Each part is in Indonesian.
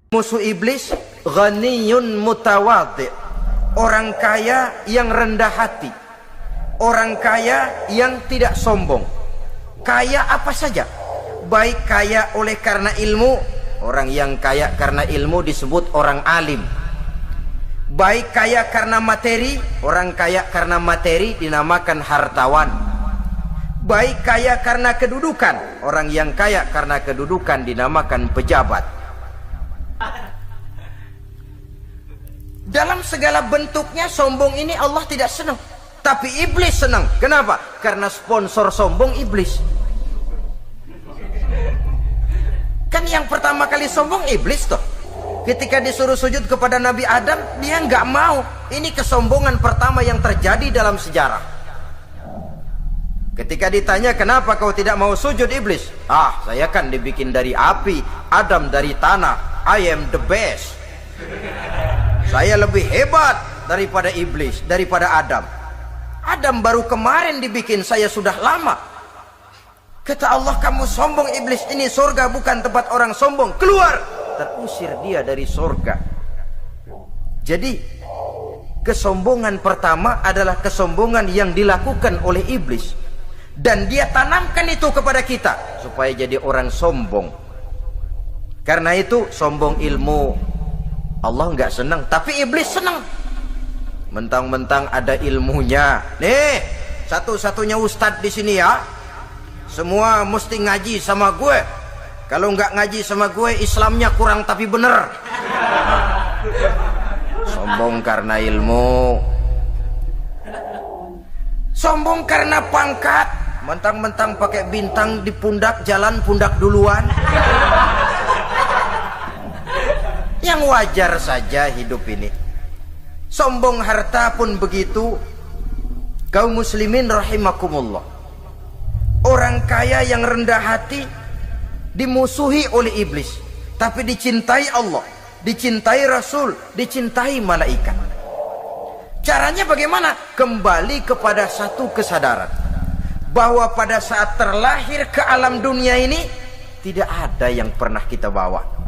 Musuh iblis ghaniyun mutawadhi, orang kaya yang rendah hati, orang kaya yang tidak sombong. Kaya apa saja, baik kaya oleh karena ilmu, orang yang kaya karena ilmu disebut orang alim. Baik kaya karena materi, orang kaya karena materi dinamakan hartawan. Baik kaya karena kedudukan, orang yang kaya karena kedudukan dinamakan pejabat. Dalam segala bentuknya sombong ini Allah tidak senang, tapi iblis senang. Kenapa? Karena sponsor sombong iblis. Kan yang pertama kali sombong iblis toh. Ketika disuruh sujud kepada Nabi Adam, dia nggak mau. Ini kesombongan pertama yang terjadi dalam sejarah. Ketika ditanya, kenapa kau tidak mau sujud iblis? Ah, saya kan dibikin dari api, Adam dari tanah. I am the best. Saya lebih hebat daripada iblis, daripada Adam. Adam baru kemarin dibikin, saya sudah lama. Kata Allah, kamu sombong iblis, ini surga bukan tempat orang sombong. Keluar! Terusir dia dari surga. Jadi kesombongan pertama adalah kesombongan yang dilakukan oleh iblis, dan dia tanamkan itu kepada kita supaya jadi orang sombong. Karena itu sombong ilmu Allah nggak senang, tapi iblis senang. Mentang-mentang ada ilmunya. Nih, satu-satunya ustadz di sini ya. Semua mesti ngaji sama gue. Kalau nggak ngaji sama gue, Islamnya kurang tapi bener. Sombong karena ilmu. Sombong karena pangkat. Mentang-mentang pakai bintang di pundak, jalan pundak duluan. Yang wajar saja hidup ini. Sombong harta pun begitu. Kaum muslimin rahimakumullah, orang kaya yang rendah hati dimusuhi oleh iblis, tapi dicintai Allah, dicintai Rasul, dicintai malaikat. Caranya bagaimana? Kembali kepada satu kesadaran bahwa pada saat terlahir ke alam dunia ini tidak ada yang pernah kita bawa.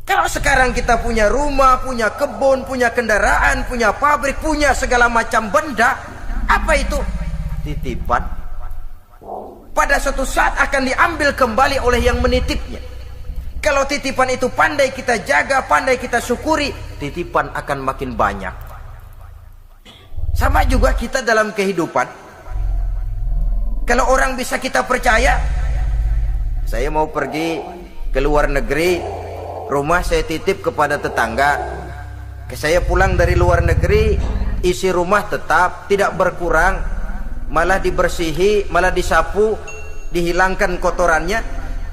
Kalau sekarang kita punya rumah, punya kebun, punya kendaraan, punya pabrik, punya segala macam benda, apa itu? Titipan. Pada suatu saat akan diambil kembali oleh yang menitipnya. Kalau titipan itu pandai kita jaga, pandai kita syukuri, titipan akan makin banyak. Sama juga kita dalam kehidupan. Kalau orang bisa kita percaya, saya mau pergi ke luar negeri, rumah saya titip kepada tetangga. Saya pulang dari luar negeri, isi rumah tetap tidak berkurang, malah dibersihi, malah disapu, dihilangkan kotorannya.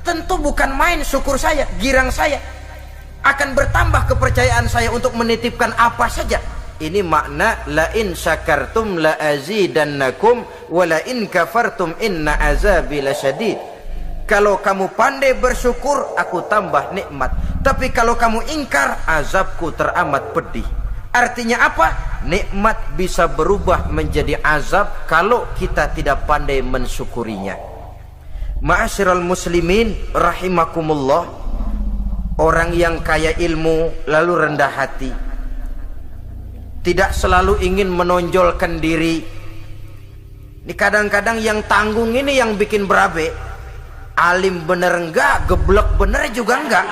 Tentu bukan main syukur saya, girang saya. Akan bertambah kepercayaan saya untuk menitipkan apa saja. Ini makna la in syakartum la azidannakum wa la in kafartum inna azabi lasyadid. Kalau kamu pandai bersyukur, aku tambah nikmat. Tapi kalau kamu ingkar, azabku teramat pedih. Artinya apa? Nikmat bisa berubah menjadi azab kalau kita tidak pandai mensyukurinya. Ma'asyiral muslimin rahimakumullah, orang yang kaya ilmu lalu rendah hati, tidak selalu ingin menonjolkan diri. Ini kadang-kadang yang tanggung ini yang bikin berabe. Alim bener enggak, geblek bener juga enggak.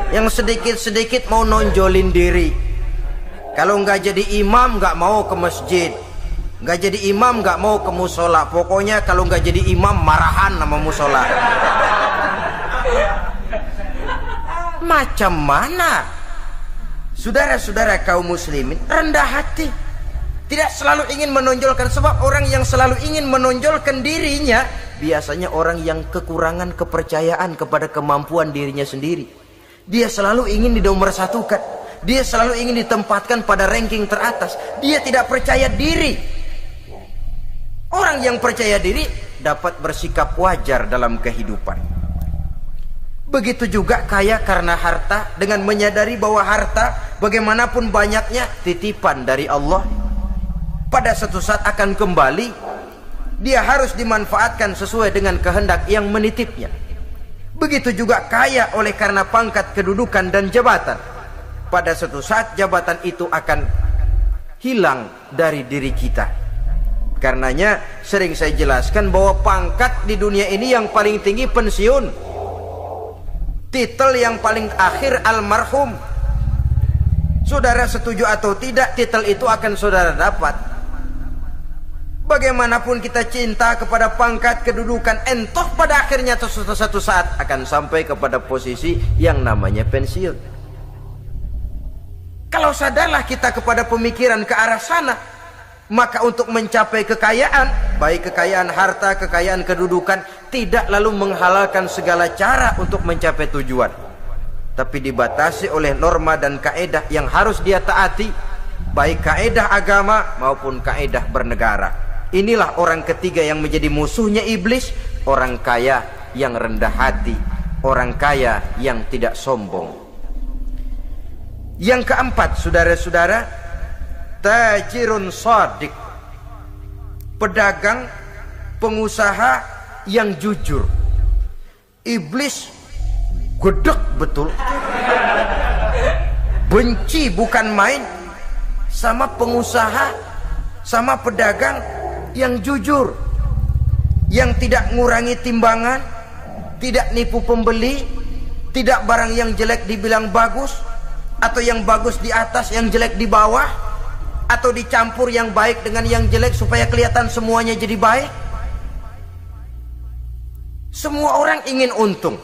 Yang sedikit-sedikit mau nonjolin diri. Kalau enggak jadi imam enggak mau ke masjid, enggak jadi imam enggak mau ke musola. Pokoknya kalau enggak jadi imam marahan sama musola. Macam mana? Saudara-saudara kaum muslimin, rendah hati, tidak selalu ingin menonjolkan. Sebab orang yang selalu ingin menonjolkan dirinya biasanya orang yang kekurangan kepercayaan kepada kemampuan dirinya sendiri. Dia selalu ingin dinomorsatukan, dia selalu ingin ditempatkan pada ranking teratas. Dia tidak percaya diri. Orang yang percaya diri dapat bersikap wajar dalam kehidupan. Begitu juga kaya karena harta, dengan menyadari bahwa harta bagaimanapun banyaknya titipan dari Allah, pada suatu saat akan kembali. Dia harus dimanfaatkan sesuai dengan kehendak yang menitipnya. Begitu juga kaya oleh karena pangkat, kedudukan, dan jabatan. Pada suatu saat jabatan itu akan hilang dari diri kita. Karenanya sering saya jelaskan bahwa pangkat di dunia ini yang paling tinggi pensiun. Titel yang paling akhir almarhum. Saudara setuju atau tidak, titel itu akan saudara dapat. Bagaimanapun kita cinta kepada pangkat, kedudukan, entah pada akhirnya satu saat akan sampai kepada posisi yang namanya pensiun. Kalau sadarlah kita kepada pemikiran ke arah sana, maka untuk mencapai kekayaan, baik kekayaan harta, kekayaan kedudukan, tidak lalu menghalalkan segala cara untuk mencapai tujuan, tapi dibatasi oleh norma dan kaedah yang harus dia taati, baik kaedah agama maupun kaedah bernegara. Inilah orang ketiga yang menjadi musuhnya iblis, orang kaya yang rendah hati, orang kaya yang tidak sombong. Yang keempat, saudara-saudara, tajirun shadiq, pedagang, pengusaha yang jujur. Iblis gedek betul, benci bukan main sama pengusaha, sama pedagang yang jujur, yang tidak ngurangi timbangan, tidak nipu pembeli, tidak barang yang jelek dibilang bagus, atau yang bagus di atas yang jelek di bawah, atau dicampur yang baik dengan yang jelek supaya kelihatan semuanya jadi baik. Semua orang ingin untung,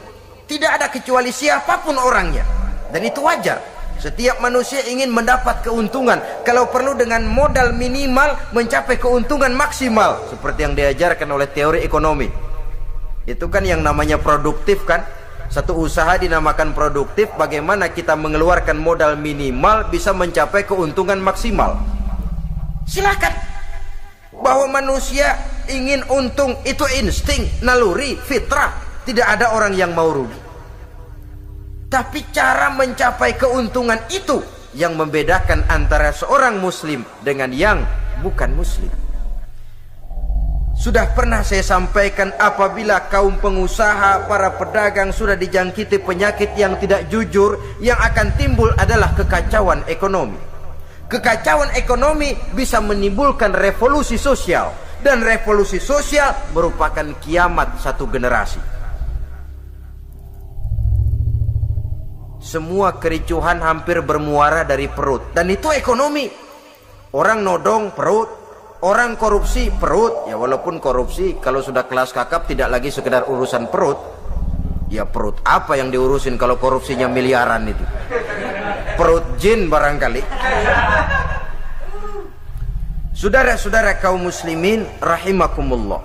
tidak ada kecuali siapapun orangnya, dan itu wajar. Setiap manusia ingin mendapat keuntungan, kalau perlu dengan modal minimal mencapai keuntungan maksimal, seperti yang diajarkan oleh teori ekonomi. Itu kan yang namanya produktif kan. Satu usaha dinamakan produktif, bagaimana kita mengeluarkan modal minimal bisa mencapai keuntungan maksimal. Silakan. Bahwa manusia ingin untung itu insting, naluri, fitrah. Tidak ada orang yang mau rugi. Tapi cara mencapai keuntungan itu yang membedakan antara seorang muslim dengan yang bukan muslim. Sudah pernah saya sampaikan, apabila kaum pengusaha, para pedagang sudah dijangkiti penyakit yang tidak jujur, yang akan timbul adalah kekacauan ekonomi. Kekacauan ekonomi bisa menimbulkan revolusi sosial, dan revolusi sosial merupakan kiamat satu generasi. Semua kericuhan hampir bermuara dari perut, dan itu ekonomi. Orang nodong perut, orang korupsi perut. Ya walaupun korupsi kalau sudah kelas kakap tidak lagi sekedar urusan perut. Ya perut apa yang diurusin kalau korupsinya miliaran itu? Perut jin barangkali. Saudara-saudara kaum muslimin rahimakumullah.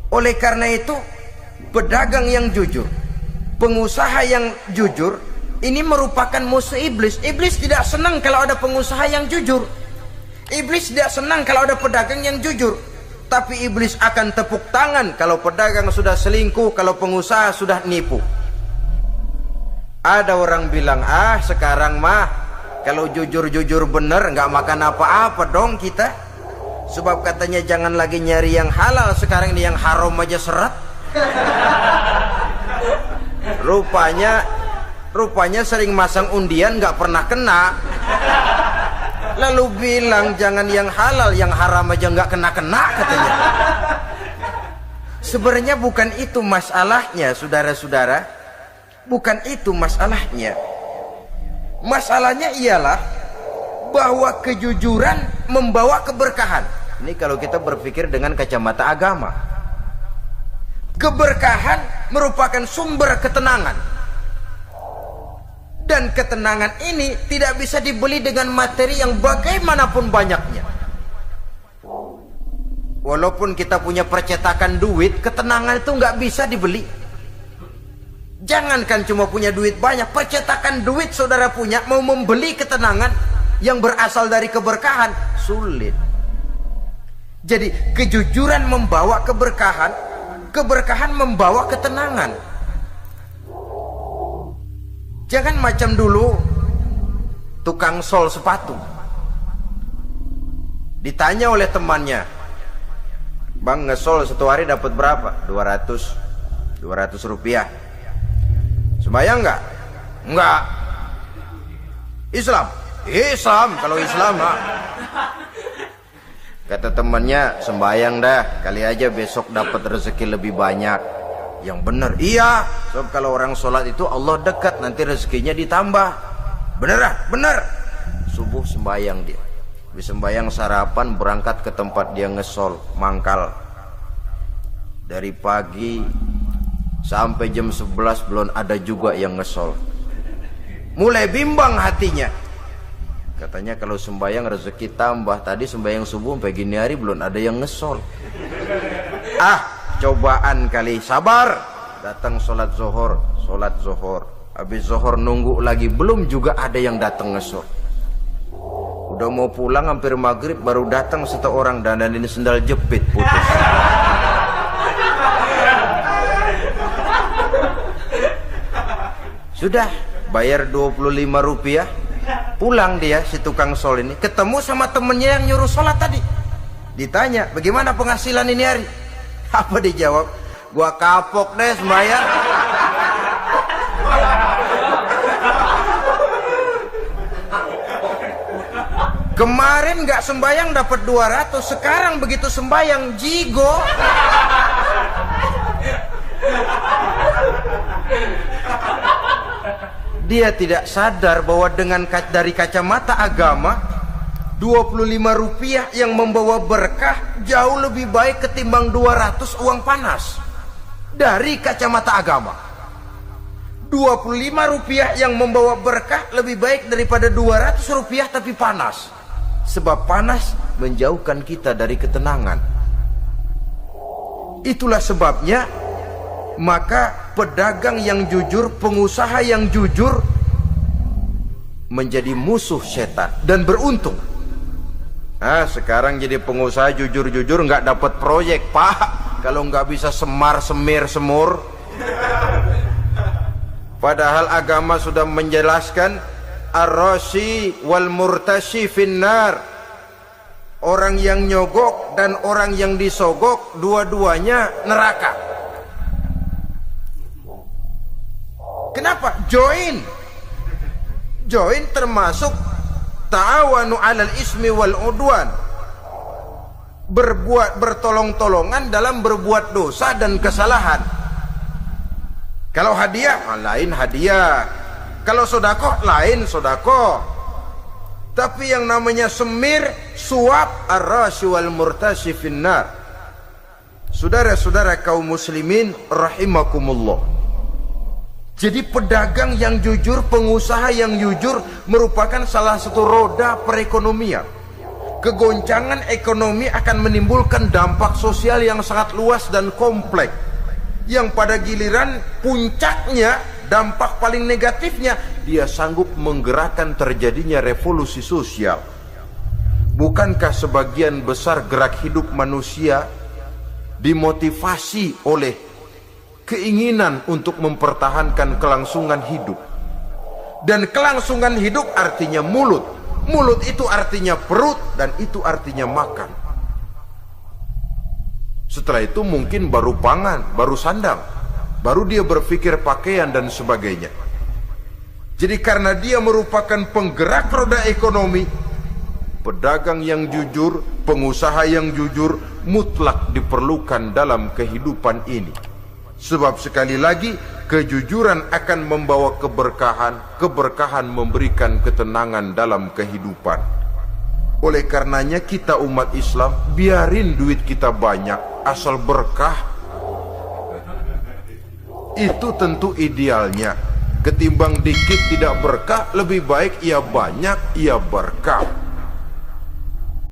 Oleh karena itu, pedagang yang jujur, pengusaha yang jujur, ini merupakan musuh iblis. Iblis tidak senang kalau ada pengusaha yang jujur. Iblis tidak senang kalau ada pedagang yang jujur. Tapi iblis akan tepuk tangan kalau pedagang sudah selingkuh, kalau pengusaha sudah nipu. Ada orang bilang, sekarang mah kalau jujur-jujur bener nggak makan apa-apa dong kita. Sebab katanya jangan lagi nyari yang halal, sekarang ini yang haram aja seret. Rupanya sering masang undian nggak pernah kena. Lalu bilang jangan yang halal, yang haram aja nggak kena-kena katanya. Sebenarnya bukan itu masalahnya, saudara-saudara. Bukan itu masalahnya. Masalahnya ialah bahwa kejujuran membawa keberkahan. Ini kalau kita berpikir dengan kacamata agama. Keberkahan merupakan sumber ketenangan. Dan ketenangan ini tidak bisa dibeli dengan materi yang bagaimanapun banyaknya. Walaupun kita punya percetakan duit, ketenangan itu nggak bisa dibeli. Jangankan cuma punya duit banyak, percetakan duit saudara punya, mau membeli ketenangan yang berasal dari keberkahan, sulit. Jadi kejujuran membawa keberkahan, keberkahan membawa ketenangan. Jangan macam dulu tukang sol sepatu. Ditanya oleh temannya, "Bang, ngesol satu hari dapat berapa?" 200 rupiah. Sembahyang enggak? Enggak. Islam? Islam, kalau Islam mah. Kata temannya, sembahyang dah, kali aja besok dapat rezeki lebih banyak. Yang benar, iya. Sebab kalau orang sholat itu Allah dekat, nanti rezekinya ditambah. Bener ah? Bener. Subuh sembahyang dia. Habis sembahyang sarapan, berangkat ke tempat dia ngesol, mangkal. Dari pagi sampai jam 11 belum ada juga yang ngesol. Mulai bimbang hatinya. Katanya kalau sembahyang rezeki tambah. Tadi sembahyang subuh sampai gini hari belum ada yang ngesol. Cobaan kali. Sabar. Datang sholat zuhur. Habis zuhur nunggu lagi, belum juga ada yang datang ngesol. Udah mau pulang hampir maghrib, baru datang satu orang dan ini sendal jepit putus. Sudah bayar 25 rupiah, pulang dia si tukang sol ini, ketemu sama temennya yang nyuruh sholat tadi. Ditanya, bagaimana penghasilan ini hari? Apa dijawab? Gua kapok deh sembahyang. Kemarin nggak sembahyang dapat 200, sekarang begitu sembahyang jigo. Dia tidak sadar bahwa dari kacamata agama 25 rupiah yang membawa berkah jauh lebih baik ketimbang 200 uang panas. Dari kacamata agama 25 rupiah yang membawa berkah lebih baik daripada 200 rupiah tapi panas. Sebab panas menjauhkan kita dari ketenangan. Itulah sebabnya maka pedagang yang jujur, pengusaha yang jujur menjadi musuh setan dan beruntung. Sekarang jadi pengusaha jujur-jujur nggak dapat proyek, Pak. Kalau nggak bisa semur. Padahal agama sudah menjelaskan ar-rashi wal murtashi finnar. Orang yang nyogok dan orang yang disogok dua-duanya neraka. Kenapa? Join termasuk ta'awanu 'alal ismi wal udwan. Bertolong-tolongan dalam berbuat dosa dan kesalahan. Kalau hadiah, lain hadiah. Kalau sedekah, lain sedekah. Tapi yang namanya semir, suap, ar-rashi wal murtashi finnar. Saudara-saudara kaum muslimin rahimakumullah. Jadi pedagang yang jujur, pengusaha yang jujur merupakan salah satu roda perekonomian. Kegoncangan ekonomi akan menimbulkan dampak sosial yang sangat luas dan kompleks. Yang pada giliran puncaknya, dampak paling negatifnya, dia sanggup menggerakkan terjadinya revolusi sosial. Bukankah sebagian besar gerak hidup manusia dimotivasi oleh keinginan untuk mempertahankan kelangsungan hidup? Dan kelangsungan hidup artinya mulut. Mulut itu artinya perut dan itu artinya makan. Setelah itu mungkin baru pangan, baru sandang, baru dia berpikir pakaian dan sebagainya. Jadi karena dia merupakan penggerak roda ekonomi, pedagang yang jujur, pengusaha yang jujur mutlak diperlukan dalam kehidupan ini. Sebab sekali lagi, kejujuran akan membawa keberkahan, keberkahan memberikan ketenangan dalam kehidupan. Oleh karenanya kita umat Islam, biarin duit kita banyak, asal berkah. Itu tentu idealnya. Ketimbang dikit tidak berkah, lebih baik ia banyak, ia berkah.